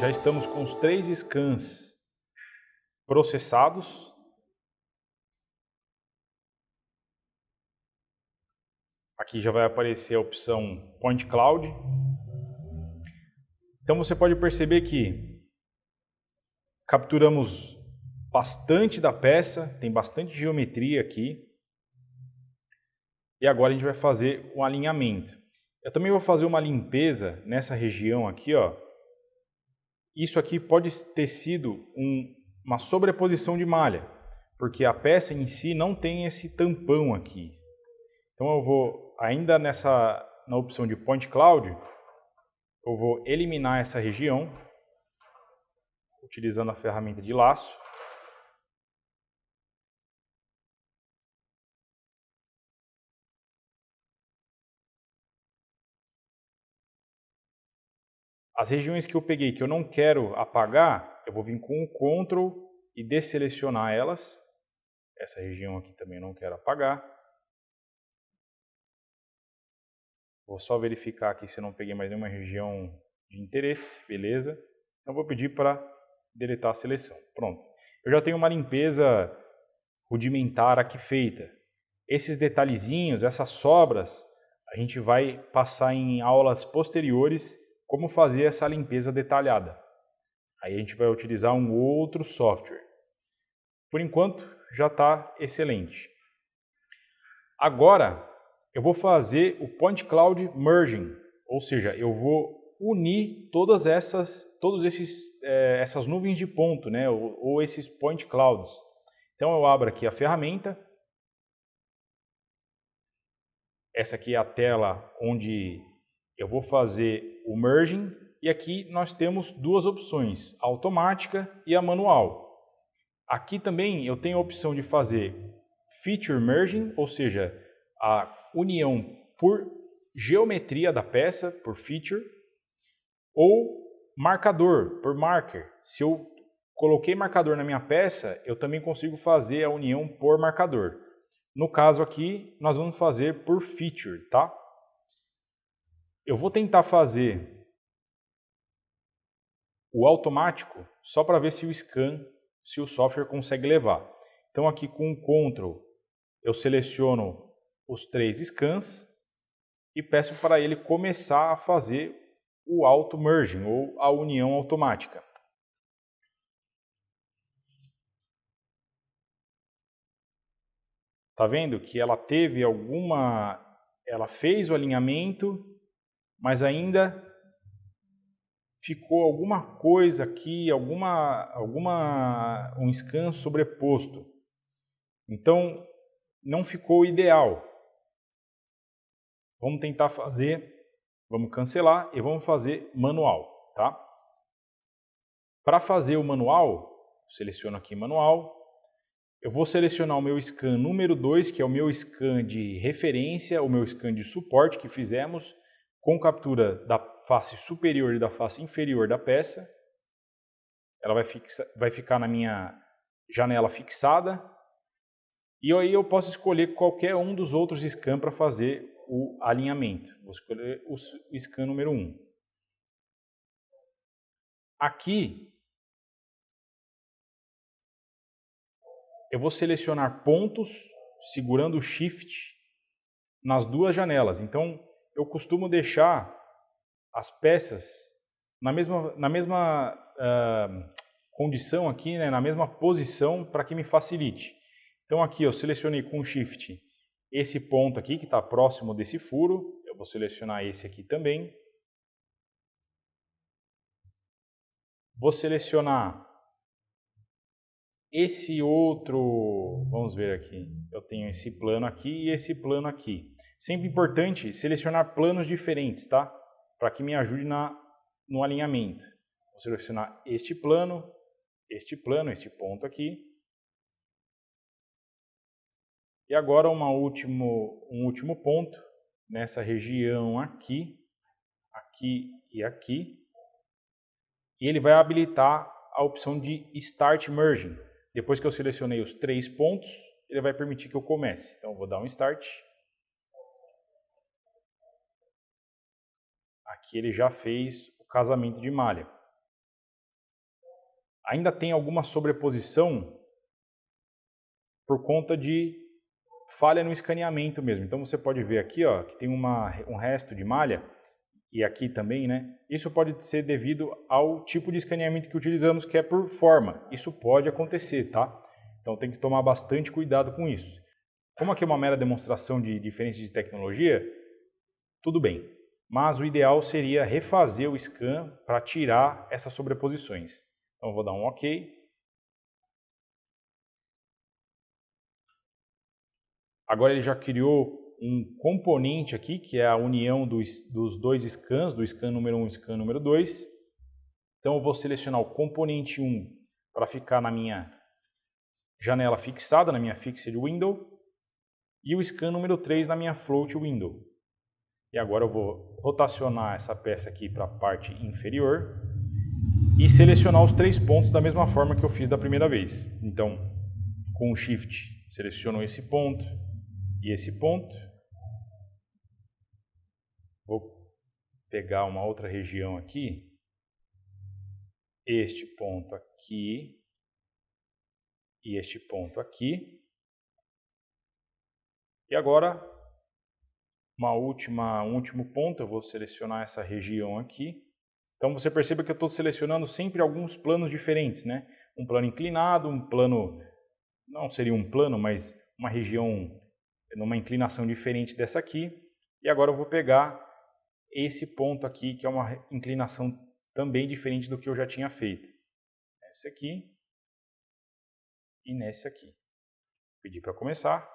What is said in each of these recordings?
já estamos com os 3 scans processados. Aqui já vai aparecer a opção Point Cloud. Então você pode perceber que capturamos bastante da peça, tem bastante geometria aqui. E agora a gente vai fazer o alinhamento. Eu também vou fazer uma limpeza nessa região aqui, ó. Isso aqui pode ter sido uma sobreposição de malha, porque a peça em si não tem esse tampão aqui. Então eu vou, ainda na opção de Point Cloud, eu vou eliminar essa região, utilizando a ferramenta de laço. As regiões que eu peguei que eu não quero apagar, eu vou vir com o Ctrl e desselecionar elas. Essa região aqui também eu não quero apagar. Vou só verificar aqui se eu não peguei mais nenhuma região de interesse, beleza. Então vou pedir para deletar a seleção. Pronto. Eu já tenho uma limpeza rudimentar aqui feita. Esses detalhezinhos, essas sobras, a gente vai passar em aulas posteriores como fazer essa limpeza detalhada. Aí a gente vai utilizar um outro software. Por enquanto já está excelente. Agora eu vou fazer o Point Cloud Merging, ou seja, eu vou unir todas essas nuvens de ponto, né, ou esses Point Clouds. Então eu abro aqui a ferramenta. Essa aqui é a tela onde eu vou fazer o merging, e aqui nós temos duas opções, a automática e a manual. Aqui também eu tenho a opção de fazer feature merging, ou seja, a união por geometria da peça, por feature, ou marcador, por marker. Se eu coloquei marcador na minha peça, eu também consigo fazer a união por marcador. No caso aqui, nós vamos fazer por feature, tá? Eu vou tentar fazer o automático só para ver se o software consegue levar. Então aqui com o Ctrl eu seleciono os 3 scans e peço para ele começar a fazer o auto merging ou a união automática. Tá vendo que ela fez o alinhamento, mas ainda ficou alguma coisa aqui, um scan sobreposto. Então, não ficou ideal. Vamos tentar fazer, vamos cancelar e vamos fazer manual, tá? Para fazer o manual, seleciono aqui manual. Eu vou selecionar o meu scan número 2, que é o meu scan de referência, o meu scan de suporte que fizemos, com captura da face superior e da face inferior da peça. Ela vai ficar na minha janela fixada. E aí eu posso escolher qualquer um dos outros scans para fazer o alinhamento. Vou escolher o scan número 1. Aqui eu vou selecionar pontos segurando o Shift nas duas janelas. Então eu costumo deixar as peças na mesma condição aqui, né, na mesma posição, para que me facilite. Então aqui eu selecionei com o Shift esse ponto aqui que está próximo desse furo. Eu vou selecionar esse aqui também. Vou selecionar esse outro, vamos ver aqui, eu tenho esse plano aqui e esse plano aqui. Sempre importante selecionar planos diferentes, tá? Para que me ajude no alinhamento. Vou selecionar este plano, esse ponto aqui. E agora um último ponto nessa região aqui, aqui e aqui. E ele vai habilitar a opção de Start Merging. Depois que eu selecionei os 3 pontos, ele vai permitir que eu comece. Então eu vou dar um Start. Aqui ele já fez o casamento de malha. ainda tem alguma sobreposição por conta de falha no escaneamento mesmo. Então você pode ver aqui, ó, que tem um resto de malha, e aqui também, né? Isso pode ser devido ao tipo de escaneamento que utilizamos, que é por forma. Isso pode acontecer, tá? Então tem que tomar bastante cuidado com isso. Como aqui é uma mera demonstração de diferença de tecnologia, tudo bem. Mas o ideal seria refazer o scan para tirar essas sobreposições. Então eu vou dar um OK. Agora ele já criou um componente aqui, que é a união dos dois scans, do scan número 1 e scan número 2. Então eu vou selecionar o componente 1 para ficar na minha janela fixada, na minha Fixed Window, e o scan número 3 na minha Float Window. E agora eu vou rotacionar essa peça aqui para a parte inferior e selecionar os 3 pontos da mesma forma que eu fiz da primeira vez. Então, com o Shift, seleciono esse ponto e esse ponto. Vou pegar uma outra região aqui, este ponto aqui e este ponto aqui. E agora, um último ponto, eu vou selecionar essa região aqui. Então você perceba que eu estou selecionando sempre alguns planos diferentes, né? Um plano inclinado, um plano, não seria um plano, mas uma região numa inclinação diferente dessa aqui. E agora eu vou pegar esse ponto aqui, que é uma inclinação também diferente do que eu já tinha feito. Essa aqui e nessa aqui. Vou pedir para começar.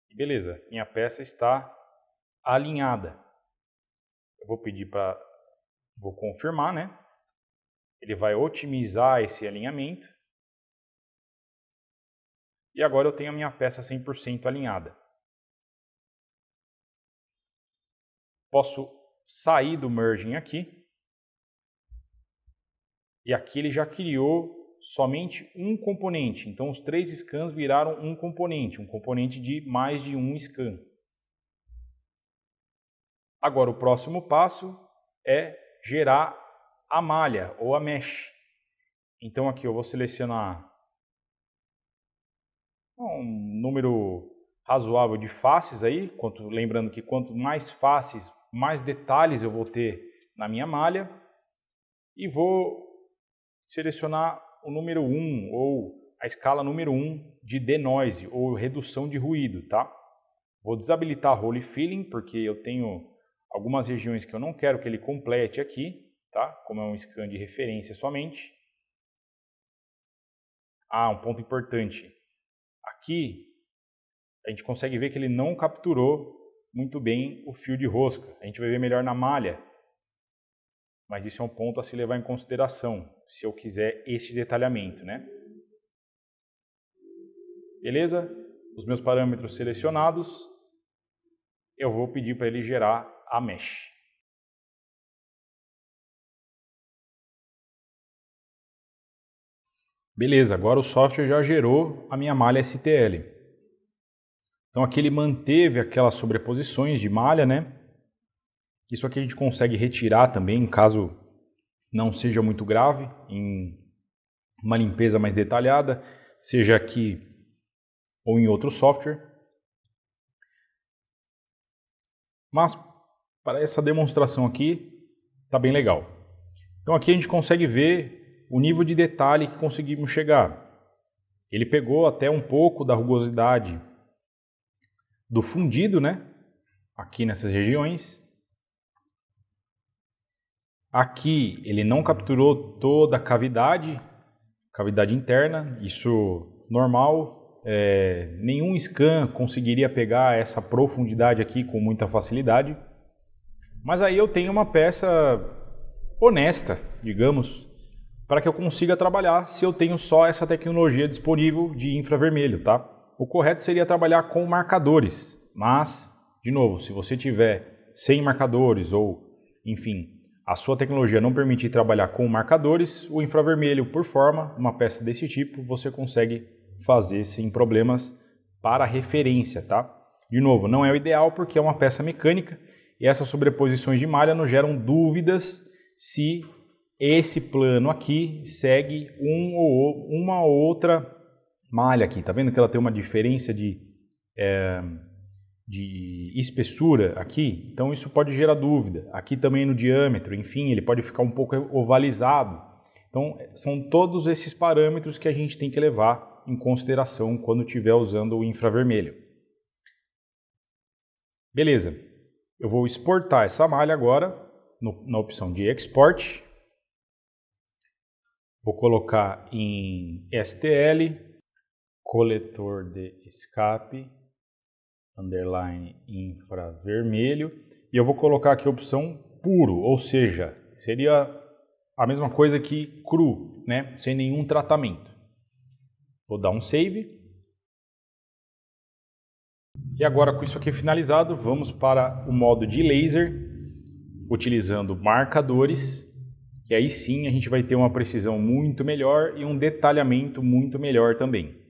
E beleza, minha peça está alinhada. Eu vou pedir para... Vou confirmar, né? Ele vai otimizar esse alinhamento. E agora eu tenho a minha peça 100% alinhada. Posso sair do merging aqui. E aqui ele já criou somente um componente. Então os 3 scans viraram um componente de mais de um scan. Agora o próximo passo é gerar a malha ou a mesh. Então aqui eu vou selecionar um número razoável de faces aí, lembrando que quanto mais faces, mais detalhes eu vou ter na minha malha, e vou selecionar o número 1 ou a escala número 1 de denoise ou redução de ruído, tá? Vou desabilitar Role Filling porque eu tenho algumas regiões que eu não quero que ele complete aqui, tá? Como é um scan de referência somente. Um ponto importante. Aqui a gente consegue ver que ele não capturou muito bem o fio de rosca. A gente vai ver melhor na malha, mas isso é um ponto a se levar em consideração, se eu quiser esse detalhamento, né? Beleza? Os meus parâmetros selecionados, eu vou pedir para ele gerar a mesh. Beleza, agora o software já gerou a minha malha STL. Então aqui ele manteve aquelas sobreposições de malha, né? Isso aqui a gente consegue retirar também, caso não seja muito grave, em uma limpeza mais detalhada, seja aqui ou em outro software. Mas para essa demonstração aqui, está bem legal. Então aqui a gente consegue ver o nível de detalhe que conseguimos chegar. Ele pegou até um pouco da rugosidade do fundido, né? Aqui nessas regiões. Aqui ele não capturou toda a cavidade interna, isso normal. Nenhum scan conseguiria pegar essa profundidade aqui com muita facilidade. Mas aí eu tenho uma peça honesta, digamos, para que eu consiga trabalhar se eu tenho só essa tecnologia disponível de infravermelho, tá? O correto seria trabalhar com marcadores, mas, de novo, se você tiver sem marcadores ou, enfim, a sua tecnologia não permitir trabalhar com marcadores, o infravermelho por forma, uma peça desse tipo, você consegue fazer sem problemas para referência, tá? De novo, não é o ideal porque é uma peça mecânica e essas sobreposições de malha nos geram dúvidas se esse plano aqui segue uma ou outra malha aqui. Tá vendo que ela tem uma diferença de espessura aqui? Então isso pode gerar dúvida. Aqui também no diâmetro, enfim, ele pode ficar um pouco ovalizado. Então são todos esses parâmetros que a gente tem que levar em consideração quando estiver usando o infravermelho. Beleza, eu vou exportar essa malha agora na opção de Export. Vou colocar em STL, coletor de escape, underline infravermelho, e eu vou colocar aqui a opção puro, ou seja, seria a mesma coisa que cru, né? Sem nenhum tratamento. Vou dar um save. E agora, com isso aqui finalizado, vamos para o modo de laser, utilizando marcadores, que aí sim a gente vai ter uma precisão muito melhor e um detalhamento muito melhor também.